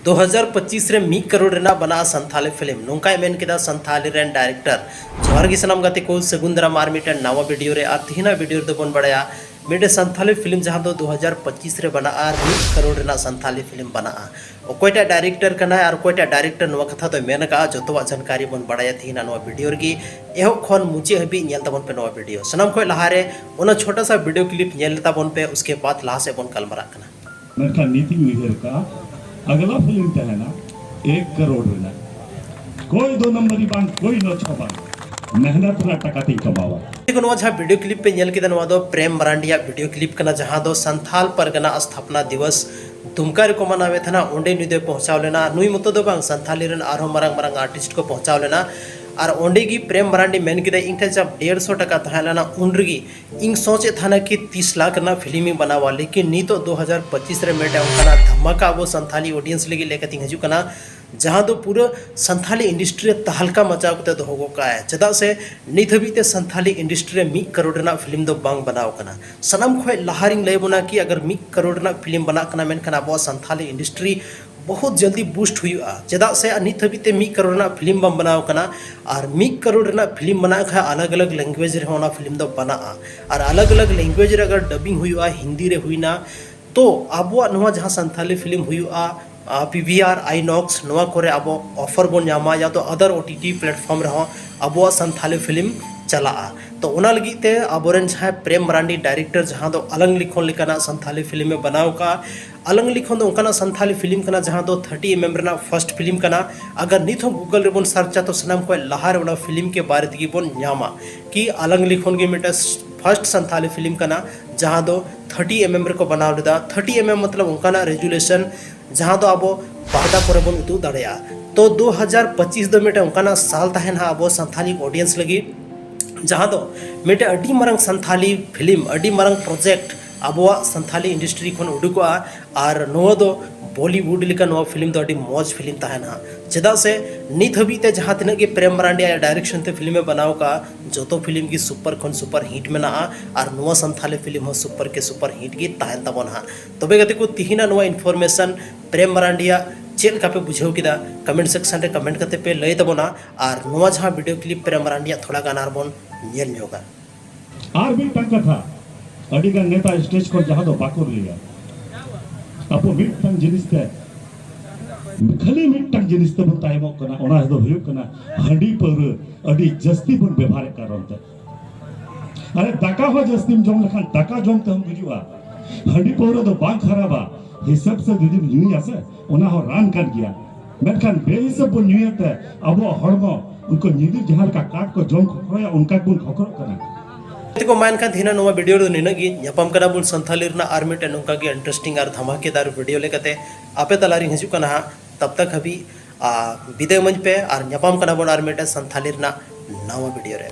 2025 रे 1 करोड़ रेना बना संथाली फिल्म नोंकाय मेन केदा संथाली रेन डायरेक्टर जोहार गी सनम गाते को सगुंदरा मार मिटन नवा वीडियो रे आर तिहिना वीडियो रे बन बड़ाया मिटे संथाली फिल्म जहां दो 2025 रे बना आर 1 करोड़ रेना संथाली फिल्म बना ओकोयटा डायरेक्टर कना आर कोयटा डायरेक्टर नवा कथा तो मेन का जतवा जानकारी बन बड़ाया तिहिना नवा वीडियो गी एहो खन मुचे हबी नेल तबन पे नवा वीडियो सनम खोय लहारे ओना छोटा सा वीडियो क्लिप नेल तबन पे उसके बाद लहा से बन कलमरा कना मेरका नीति उइहर का अगला फिल्म तहना 1 करोड़ रेना कोई 2 नंबरी बांग कोई न छबा मेहनत रा टका ती कमावा देखो नवा जहां वीडियो क्लिप पे नेल केदा नवा दो प्रेम मरांडिया वीडियो क्लिप कना जहां दो संथाल परगना स्थापना दिवस दुमका रे को मनावे थना ओंडे निदे पहुंचाव लेना नुई मतो दो बांग संथाली रेन आरो मरंग मरंग आर्टिस्ट को पहुंचाव लेना और ओंडे की प्रेम मरांडी मेन किदा इंग जब 150 टका थाना उनरगी इंग सोचे थाना कि 30 लाख ना फिल्म ही बनावा लेकिन नी तो 2025 रे मेटा उनका धमाका वो संथाली ऑडियंस लगी लेकर तिंग हजू कना जहां दो पूरा संथाली इंडस्ट्री तहलका मचाव कते दो होगो का है चदा से नित हबीते संथाली इंडस्ट्री 1 करोड़ ना फिल्म दो बांग बनाव कना सनम खोय लहारिंग लेबुना कि अगर 1 करोड़ ना फिल्म बना कना मेन कना बो संथाली इंडस्ट्री बहुत जल्दी बूस्ट हुआ चदा से नित हबीते 1 करोड़ ना फिल्म बम बनाव कना और 1 करोड़ ना फिल्म बना खा अलग अलग लैंग्वेज रे होना फिल्म दो बना और अलग अलग लैंग्वेज रे अगर डबिंग हुआ हिंदी रे हुईना तो आबो नवा जहां संथाली फिल्म हुआ PVR आइनॉक्स नवा करे अब ऑफर बन नामा या तो अदर OTT प्लेटफॉर्म रहो अब संथाली फिल्म चला तो ओना लगी ते अबोरन जहां प्रेम मरांडी डायरेक्टर जहां दो अलंग लिखोन लिखना संथाली फिल्म में बनाव का अलंग लिखोन दो उनका संथाली फिल्म कना जहां दो 30 mm रना फर्स्ट फिल्म कना अगर निथो गूगल रे बन सर्च तो सनम को लहार ओना फिल्म के बारे तगी बन न्यामा कि अलंग लिखोन के मिटा फर्स्ट संथाली फिल्म कना जहां दो 30 mm को बनाव लेदा 30 mm मतलब उनका रेजुलेशन जहां दो अब बारदा पर बन उतु दाड़िया तो 2025 दो मिटा उनका साल तहन हा अब संथाली ऑडियंस लगी जहां दो मिटे अडी मरंग संथाली फिल्म अडी मरंग प्रोजेक्ट अबवा संथाली इंडस्ट्री खन उडुका और नवा दो बॉलीवुड लिका नवा फिल्म दो अडी मौज फिल्म तहना चदा से नित हबीते जहां तिना के प्रेम मरांडी डायरेक्शन ते फिल्म में बनाव का जोतो फिल्म की सुपर खन सुपर हिट में ना और नवा संथाली फिल्म हो सुपर के सुपर हिट की तहन तबन हा तबे गति को तिहिना नवा इन्फॉर्मेशन प्रेम मरांडिया चेल का पे बुझाव किदा कमेंट सेक्शन रे कमेंट करते पे लय तबना और नवा जहां वीडियो क्लिप प्रेम मरांडिया थोड़ा गाना आरबन नेल न्योगा आर भी टंका था अडिगा नेता स्टेज को जहां दो बाकुर लिया अपो मिटन जिनिस ते खाली मिटन जिनिस ते बताय मो कना ओना दो हुयो कना हंडी पर अडी जस्ती बन व्यवहार कारण ते अरे दाका हो जस्ती जम लखान दाका जम ते हम गुजुआ हंडी पर दो बांग खराबा हिसाब से दीदी न्यू आसे ओना हो रान कर गया मेनखान बेहिसाब बन न्यू ते अबो हड़मो उनको निदि जहां का काट को जम खखरोया उनका गुण खखरो कना को मान का धीना नवा वीडियो दो निनगी ᱧᱟᱯᱟᱢ ᱠᱟᱱᱟ ᱵᱚᱱ ᱥᱟᱱᱛᱟᱞᱤ ᱨᱮᱱᱟᱜ ᱟᱨ ᱢᱤᱫᱴᱮᱱ ᱱᱚᱝᱠᱟ ᱜᱮ ᱤᱱᱴᱨᱮᱥᱴᱤᱝ ᱟᱨ ᱫᱷᱟᱢᱟᱠᱮᱫᱟर वीडियो लेकते आपे तलारी हिजू कना तब तक हबी विदाय मंच पे और ᱧᱟᱯᱟᱢ ᱠᱟᱱᱟ ᱵᱚᱱ ᱟᱨ ᱢᱤᱫᱴᱮᱱ ᱥᱟᱱᱛᱟᱞᱤ ᱨᱮᱱᱟᱜ नवा वीडियो रे।